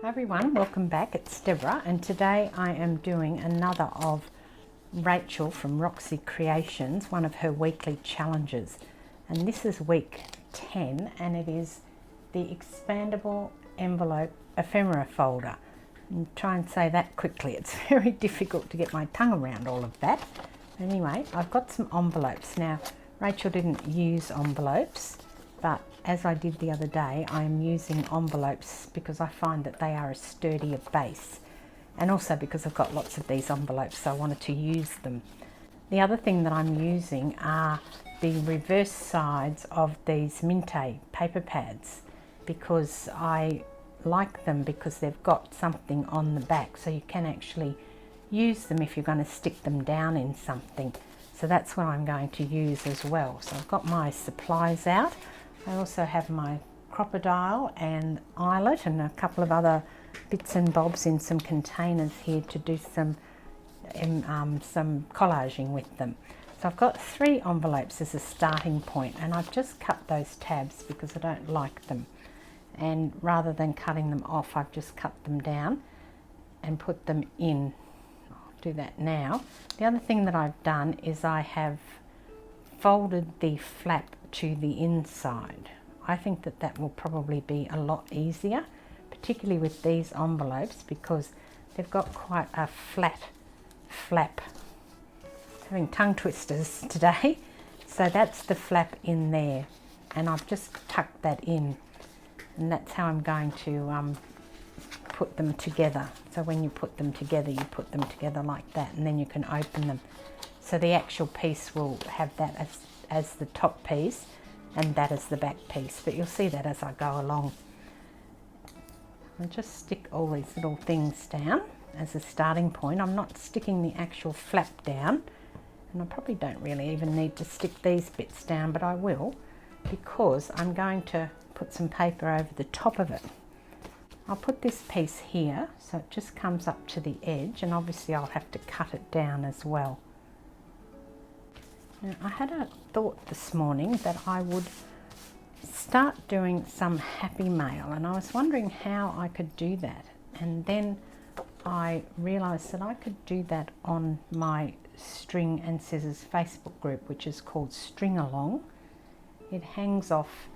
Hi everyone, welcome back. It's Deborah and today I am doing another of Rachel from Roxy Creations, one of her weekly challenges. And this is week 10 and it is the Expandable Envelope Ephemera folder. And try and say that quickly, it's very difficult to get my tongue around all of that. Anyway, I've got some envelopes. Now, Rachel didn't use envelopes, but as I did the other day, I am using envelopes because I find that they are a sturdier base, and also because I've got lots of these envelopes, so I wanted to use them. The other thing that I'm using are the reverse sides of these Minte paper pads because I like them because they've got something on the back, so you can actually use them if you're going to stick them down in something. So that's what I'm going to use as well. So I've got my supplies out. I also have my crocodile and eyelet and a couple of other bits and bobs in some containers here to do some collaging with them. So I've got 3 envelopes as a starting point, and I've just cut those tabs because I don't like them. And rather than cutting them off, I've just cut them down and put them in. I'll do that now. The other thing that I've done is I have folded the flap to the inside. I think that that will probably be a lot easier, particularly with these envelopes because they've got quite a flat flap. Having tongue twisters today. So that's the flap in there, and I've just tucked that in, and that's how I'm going to put them together. So when you put them together, you put them together like that, and then you can open them. So the actual piece will have that as the top piece and that as the back piece, but you'll see that as I go along. I'll just stick all these little things down as a starting point. I'm not sticking the actual flap down, and I probably don't really even need to stick these bits down, but I will because I'm going to put some paper over the top of it. I'll put this piece here so it just comes up to the edge, and obviously I'll have to cut it down as well. Now, I had a thought this morning that I would start doing some happy mail, and I was wondering how I could do that, and then I realised that I could do that on my String and Scissors Facebook group, which is called String Along. It hangs off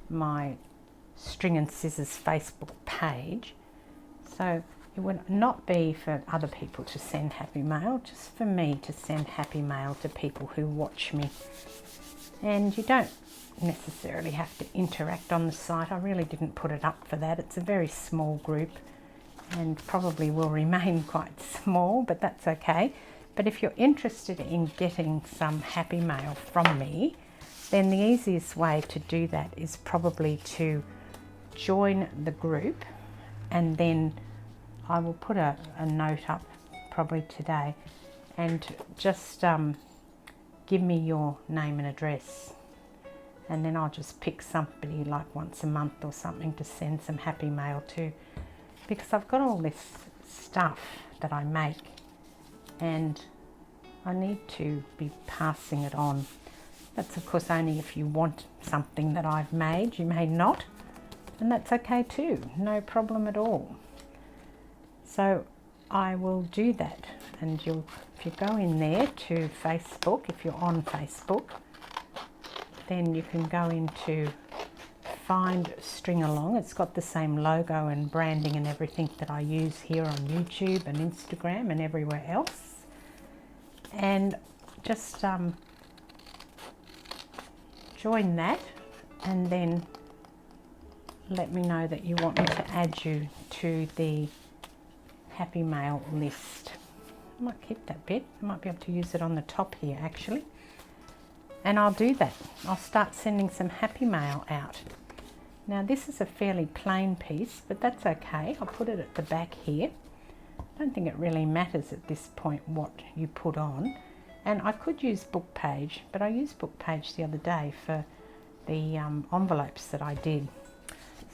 my String and Scissors Facebook page, so it would not be for other people to send happy mail, just for me to send happy mail to people who watch me. And you don't necessarily have to interact on the site. I really didn't put it up for that. It's a very small group and probably will remain quite small, but that's okay. But if you're interested in getting some happy mail from me, then the easiest way to do that is probably to join the group, and then I will put a note up probably today, and just give me your name and address, and then I'll just pick somebody like once a month or something to send some happy mail to, because I've got all this stuff that I make and I need to be passing it on. That's of course only if you want something that I've made. You may not, and that's okay too, no problem at all. So I will do that, and if you go in there to Facebook, if you're on Facebook, then you can go into find String Along. It's got the same logo and branding and everything that I use here on YouTube and Instagram and everywhere else, and just join that, and then let me know that you want me to add you to the happy mail list. I might keep that bit. I might be able to use it on the top here actually, and I'll do that. I'll start sending some happy mail out. Now this is a fairly plain piece, but that's okay. I'll put it at the back here. I don't think it really matters at this point what you put on, and I could use book page, but I used book page the other day for the envelopes that I did.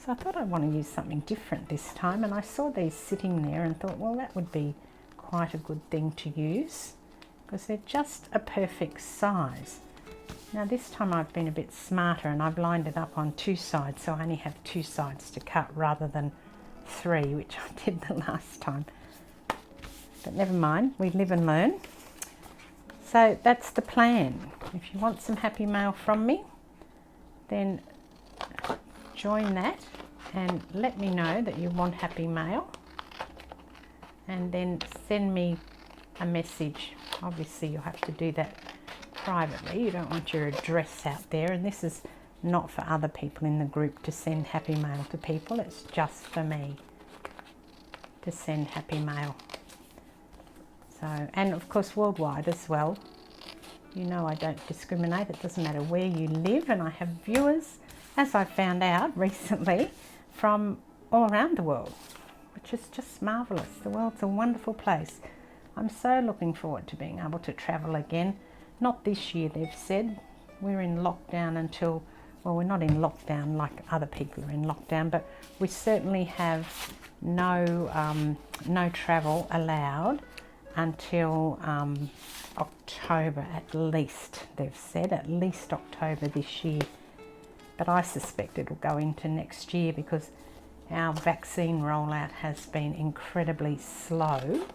So I thought I'd want to use something different this time, and I saw these sitting there and thought, well, that would be quite a good thing to use because they're just a perfect size. Now this time I've been a bit smarter and I've lined it up on 2 sides, so I only have 2 sides to cut rather than 3, which I did the last time. But never mind, we live and learn. So that's the plan. If you want some happy mail from me, then join that and let me know that you want happy mail, and then send me a message. Obviously you'll have to do that privately. You don't want your address out there, and this is not for other people in the group to send happy mail to people. It's just for me to send happy mail. So, and of course worldwide as well. You know I don't discriminate. It doesn't matter where you live, and I have viewers, as I found out recently, from all around the world, which is just marvellous. The world's a wonderful place. I'm so looking forward to being able to travel again. Not this year, they've said. We're in lockdown until, well, we're not in lockdown like other people are in lockdown, but we certainly have no travel allowed until October at least. They've said at least October this year, but I suspect it'll go into next year because our vaccine rollout has been incredibly slow,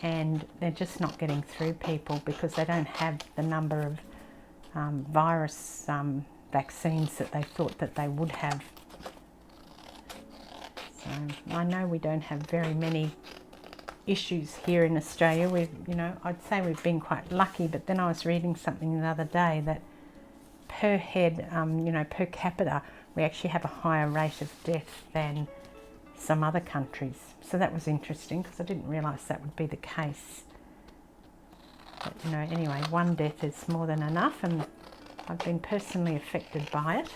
and they're just not getting through people because they don't have the number of virus vaccines that they thought that they would have. So I know we don't have very many issues here in Australia. I'd say we've been quite lucky, but then I was reading something the other day that per head, per capita, we actually have a higher rate of death than some other countries. So that was interesting because I didn't realise that would be the case. But anyway, one death is more than enough, and I've been personally affected by it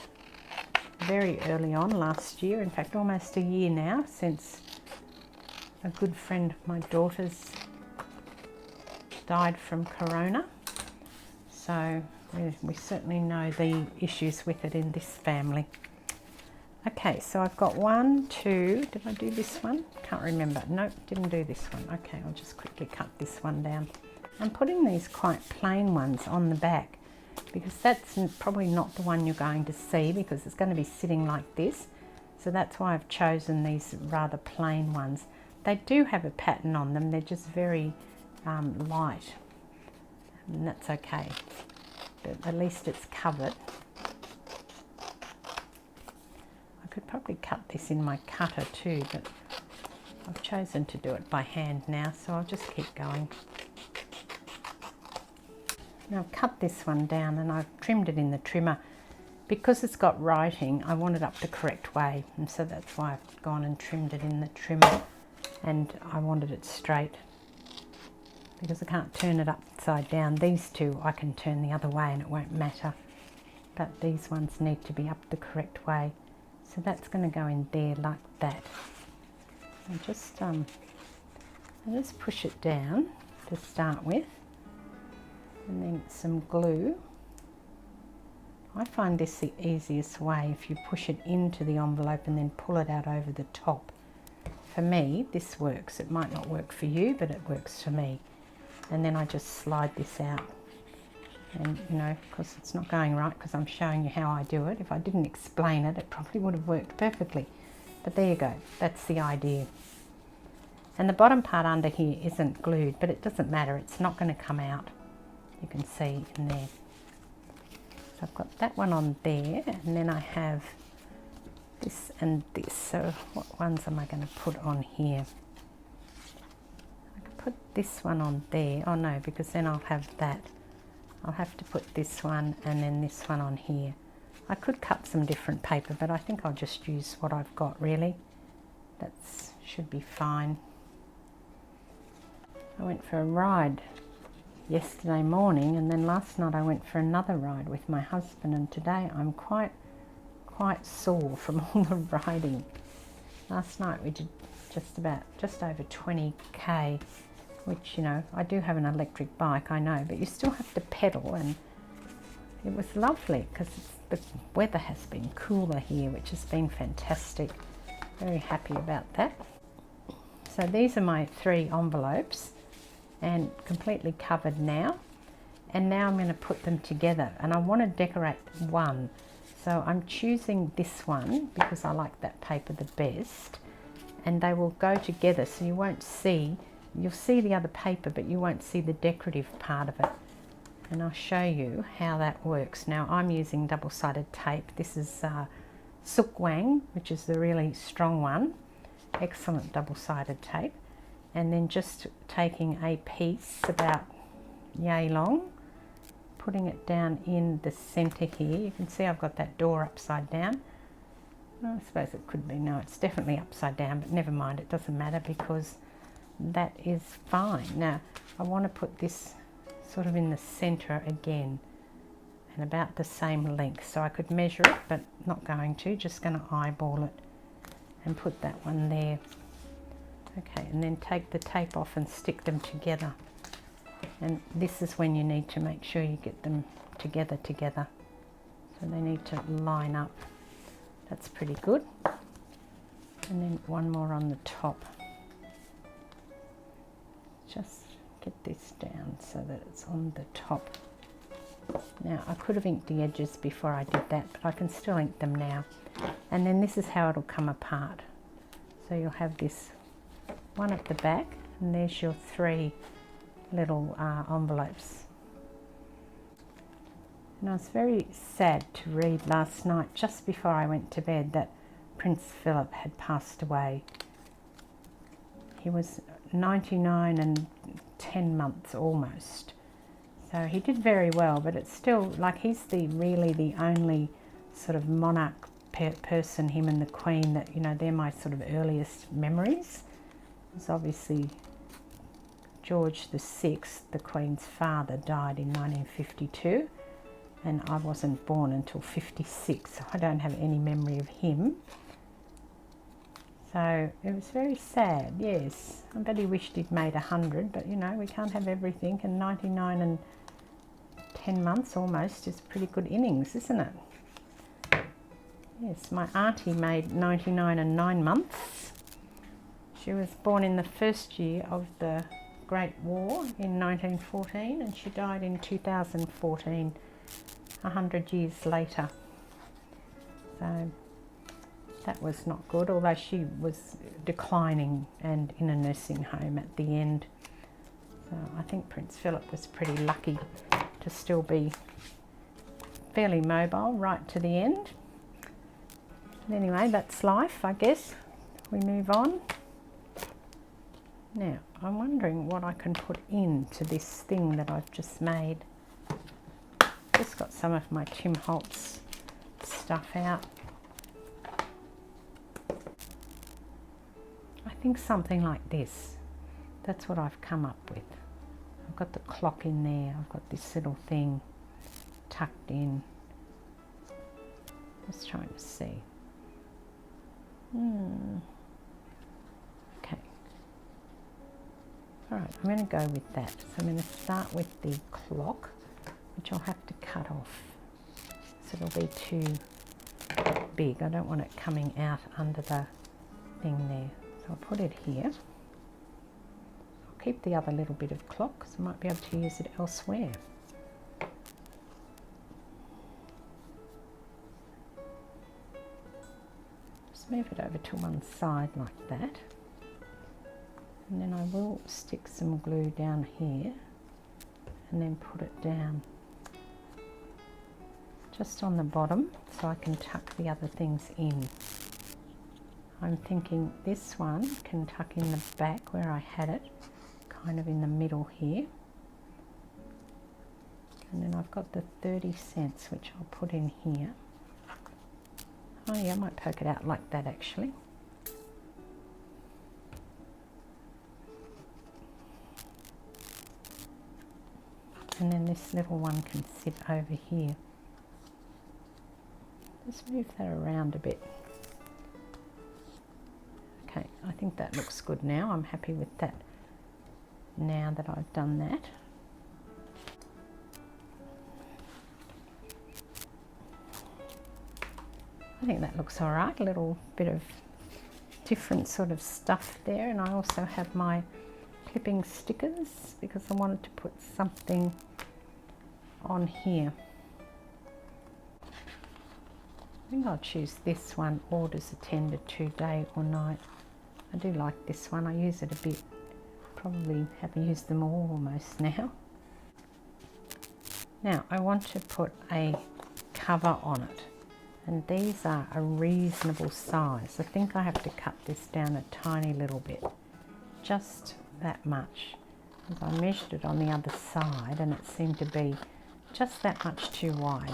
very early on last year. In fact, almost a year now since a good friend of my daughter's died from corona. So we certainly know the issues with it in this family. Okay, so I've got 1, 2, did I do this one? Can't remember. Nope, didn't do this one. Okay, I'll just quickly cut this one down. I'm putting these quite plain ones on the back because that's probably not the one you're going to see because it's going to be sitting like this. So that's why I've chosen these rather plain ones. They do have a pattern on them, they're just very light, and that's okay, but at least it's covered. I could probably cut this in my cutter too, but I've chosen to do it by hand now, so I'll just keep going. Now I've cut this one down and I've trimmed it in the trimmer. Because it's got writing, I want it up the correct way, and so that's why I've gone and trimmed it in the trimmer. And I wanted it straight because I can't turn it upside down. These two I can turn the other way and it won't matter, but these ones need to be up the correct way. So that's going to go in there like that. I just push it down to start with, and then some glue. I find this the easiest way, if you push it into the envelope and then pull it out over the top. For me, this works. It might not work for you, but it works for me. And then I just slide this out. And, because it's not going right because I'm showing you how I do it. If I didn't explain it, it probably would have worked perfectly. But there you go. That's the idea. And the bottom part under here isn't glued, but it doesn't matter. It's not going to come out. You can see in there. So I've got that one on there, and then I have this and this. So what ones am I going to put on here? I could put this one on there. Oh no, because then I'll have that. I'll have to put this one and then this one on here. I could cut some different paper, but I think I'll just use what I've got really. That should be fine. I went for a ride yesterday morning, and then last night I went for another ride with my husband, and today I'm quite sore from all the riding. Last night we did just over 20k, which, I do have an electric bike, I know, but you still have to pedal, and it was lovely because the weather has been cooler here, which has been fantastic. Very happy about that. So these are my 3 envelopes, and completely covered now, and now I'm going to put them together, and I want to decorate one. So I'm choosing this one because I like that paper the best, and they will go together, so you won't see, you'll see the other paper, but you won't see the decorative part of it. And I'll show you how that works. Now I'm using double-sided tape. This is Sukwang, which is the really strong one. Excellent double-sided tape. And then just taking a piece about yay long, putting it down in the center here. You can see I've got that door upside down. I suppose it could be, no, it's definitely upside down, but never mind, it doesn't matter because that is fine. Now I want to put this sort of in the center again and about the same length, so I could measure it, but not going to, just going to eyeball it and put that one there. Okay, and then take the tape off and stick them together, and this is when you need to make sure you get them together, so they need to line up. That's pretty good. And then one more on the top. Just get this down so that it's on the top. Now I could have inked the edges before I did that, but I can still ink them now. And then this is how it'll come apart. So you'll have this one at the back, and there's your 3 little envelopes. And I was very sad to read last night, just before I went to bed, that Prince Philip had passed away. He was 99 and 10 months almost. So he did very well, but it's still like he's really the only sort of monarch person, him and the Queen, that, you know, they're my sort of earliest memories. It's obviously George VI, the Queen's father, died in 1952. And I wasn't born until 56, so I don't have any memory of him. So it was very sad, yes. I bet he wished he'd made 100, but you know, we can't have everything, and 99 and 10 months almost is pretty good innings, isn't it? Yes, my auntie made 99 and 9 months. She was born in the first year of the Great War in 1914, and she died in 2014. 100 years later. So that was not good, although she was declining and in a nursing home at the end. So I think Prince Philip was pretty lucky to still be fairly mobile right to the end. But anyway, that's life, I guess. We move on. Now I'm wondering what I can put into this thing that I've just made. Just got some of my Tim Holtz stuff out. I think something like this. That's what I've come up with. I've got the clock in there. I've got this little thing tucked in. Just trying to see. Okay. All right, I'm going to go with that. So I'm going to start with the clock, which I'll have to cut off, so it'll be too big. I don't want it coming out under the thing there. So I'll put it here. I'll keep the other little bit of clock because I might be able to use it elsewhere. Just move it over to one side like that. And then I will stick some glue down here and then put it down just on the bottom so I can tuck the other things in. I'm thinking this one can tuck in the back where I had it, kind of in the middle here. And then I've got the 30 cents which I'll put in here. Oh yeah, I might poke it out like that actually. And then this little one can sit over here. Just move that around a bit. Okay, I think that looks good now. I'm happy with that now that I've done that. I think that looks all right. A little bit of different sort of stuff there. And I also have my clipping stickers because I wanted to put something on here. I think I'll choose this one, orders attended to day or night. I do like this one. I use it a bit. Probably have used them all almost now. Now I want to put a cover on it, and these are a reasonable size. I think I have to cut this down a tiny little bit, just that much, because I measured it on the other side and it seemed to be just that much too wide.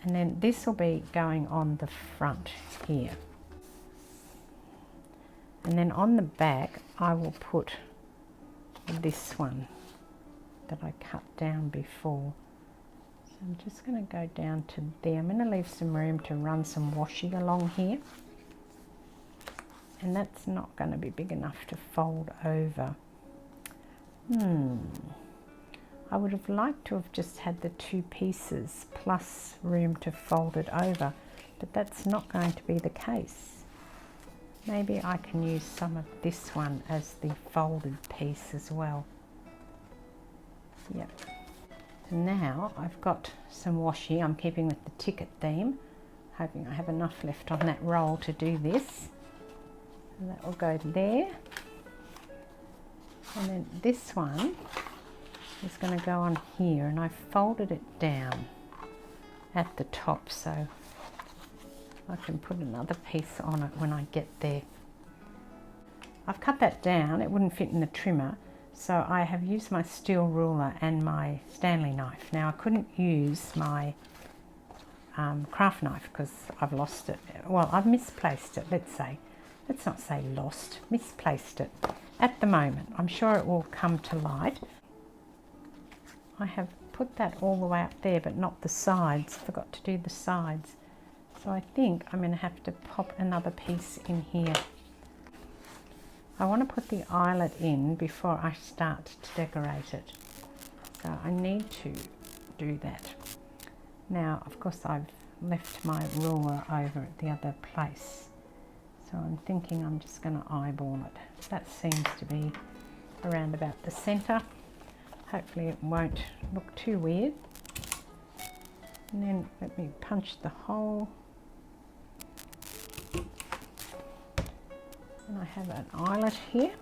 And then this will be going on the front here. And then on the back I will put this one that I cut down before. So I'm just going to go down to there. I'm going to leave some room to run some washi along here. And that's not going to be big enough to fold over. I would have liked to have just had the 2 pieces plus room to fold it over, but that's not going to be the case. Maybe I can use some of this one as the folded piece as well. Yep. So now I've got some washi. I'm keeping with the ticket theme, hoping I have enough left on that roll to do this. And that will go there. And then this one is going to go on here, and I folded it down at the top so I can put another piece on it when I get there. I've cut that down. It wouldn't fit in the trimmer, so I have used my steel ruler and my Stanley knife. Now I couldn't use my craft knife because I've lost it. Well, I've misplaced it, let's not say lost, misplaced it at the moment. I'm sure it will come to light. I have put that all the way up there, but not the sides. Forgot to do the sides. So I think I'm going to have to pop another piece in here. I want to put the eyelet in before I start to decorate it. So I need to do that. Now, of course, I've left my ruler over at the other place. So I'm thinking I'm just going to eyeball it. That seems to be around about the centre. Hopefully it won't look too weird. And then let me punch the hole. And I have an eyelet here.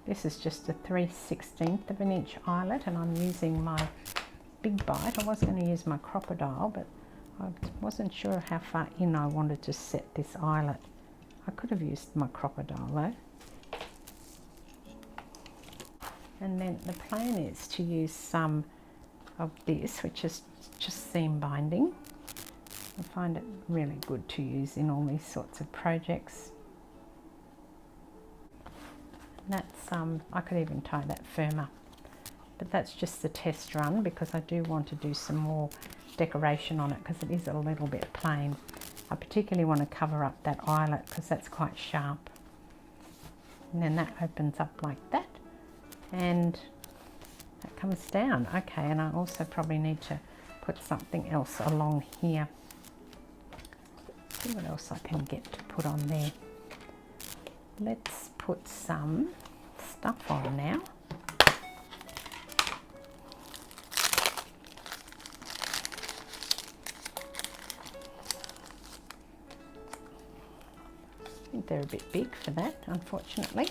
This is just a 3/16 of an inch eyelet, and I'm using my big bite. I was going to use my crocodile, but I wasn't sure how far in I wanted to set this eyelet. I could have used my crocodile though. And then the plan is to use some of this, which is just seam binding. I find it really good to use in all these sorts of projects. And that's I could even tie that firmer, but that's just the test run because I do want to do some more decoration on it because it is a little bit plain. I particularly want to cover up that eyelet because that's quite sharp. And then that opens up like that, and that comes down. Okay, and I also probably need to put something else along here. See what else I can get to put on there. Let's put some stuff on now. I think they're a bit big for that, unfortunately.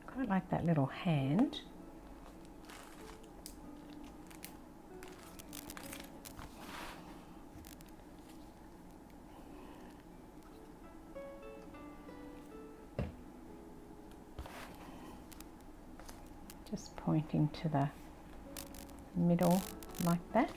Quite like that little hand. Just pointing to the middle like that.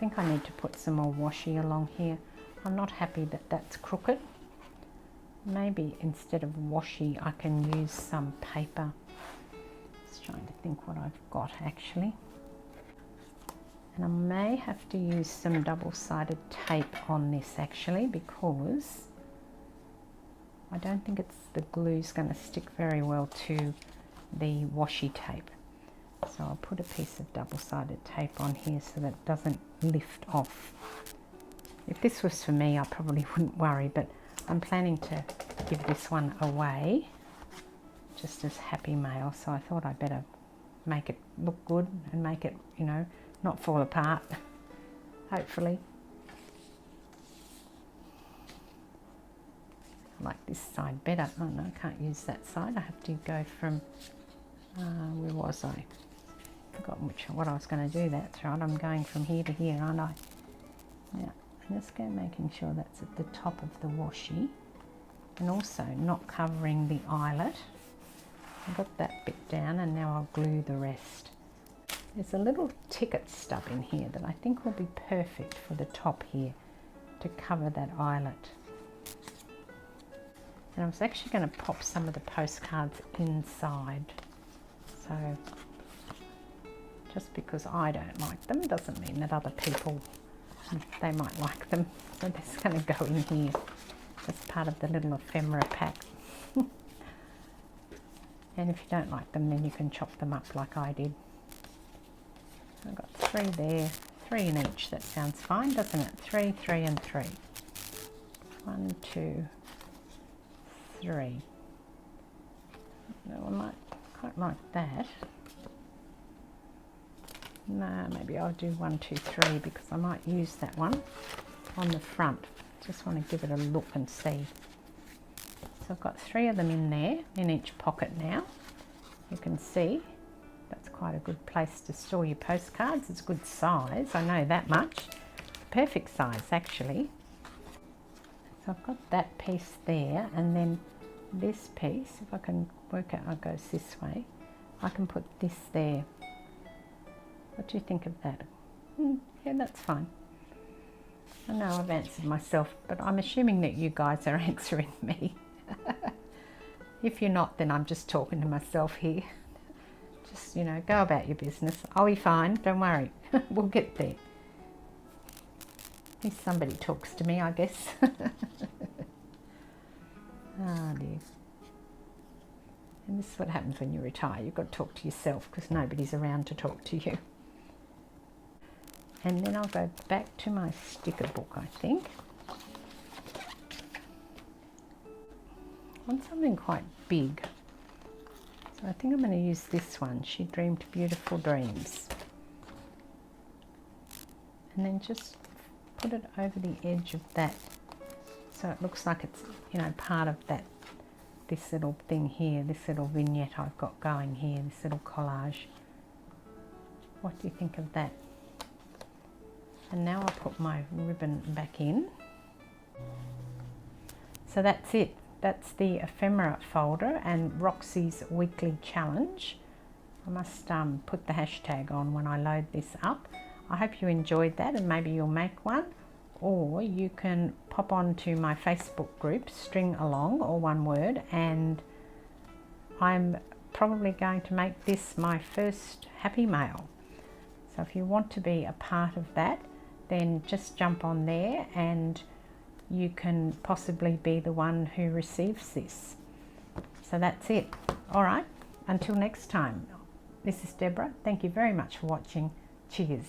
think I need to put some more washi along here. I'm not happy that that's crooked. Maybe instead of washi I can use some paper. Just trying to think what I've got actually. And I may have to use some double-sided tape on this actually, because I don't think the glue's going to stick very well to the washi tape. So I'll put a piece of double-sided tape on here so that it doesn't lift off. If this was for me, I probably wouldn't worry, but I'm planning to give this one away just as happy mail, so I thought I'd better make it look good and make it, you know, not fall apart, hopefully. I like this side better. Oh no, I can't use that side. I have to go from, where was I? Forgotten what I was going to do. That's right, I'm going from here to here, aren't I? Yeah, I'm just making sure that's at the top of the washi, and also not covering the eyelet. I got that bit down, and now I'll glue the rest. There's a little ticket stub in here that I think will be perfect for the top here to cover that eyelet. And I was actually going to pop some of the postcards inside. So just because I don't like them doesn't mean that other people, they might like them. So they're just going to go in here as part of the little ephemera pack. And if you don't like them, then you can chop them up like I did. I've got 3 there, 3 in each. That sounds fine, doesn't it? 3, 3 and 3. 1, 2, 3. No, I might quite like that. No, maybe I'll do 1, 2, 3 because I might use that one on the front. Just want to give it a look and see. So I've got 3 of them in there, in each pocket now. You can see that's quite a good place to store your postcards. It's good size, I know that much. Perfect size actually. So I've got that piece there, and then this piece, if I can work out how it goes this way, I can put this there. What do you think of that? Yeah, that's fine. I know I've answered myself, but I'm assuming that you guys are answering me. If you're not, then I'm just talking to myself here. Just, you know, go about your business. I'll be fine, don't worry. We'll get there. At least somebody talks to me, I guess. Oh dear. And this is what happens when you retire. You've got to talk to yourself because nobody's around to talk to you. And then I'll go back to my sticker book, I think. I want something quite big. So I think I'm going to use this one. She Dreamed Beautiful Dreams. And then just put it over the edge of that. So it looks like it's, you know, part of that, this little thing here, this little vignette I've got going here, this little collage. What do you think of that? And now I'll put my ribbon back in. So that's it. That's the ephemera folder and Roxy's weekly challenge. I must put the hashtag on when I load this up. I hope you enjoyed that, and maybe you'll make one, or you can pop on to my Facebook group, String Along, all one word, and I'm probably going to make this my first happy mail. So if you want to be a part of that, then just jump on there and you can possibly be the one who receives this. So that's it. All right, until next time. This is Deborah. Thank you very much for watching. Cheers.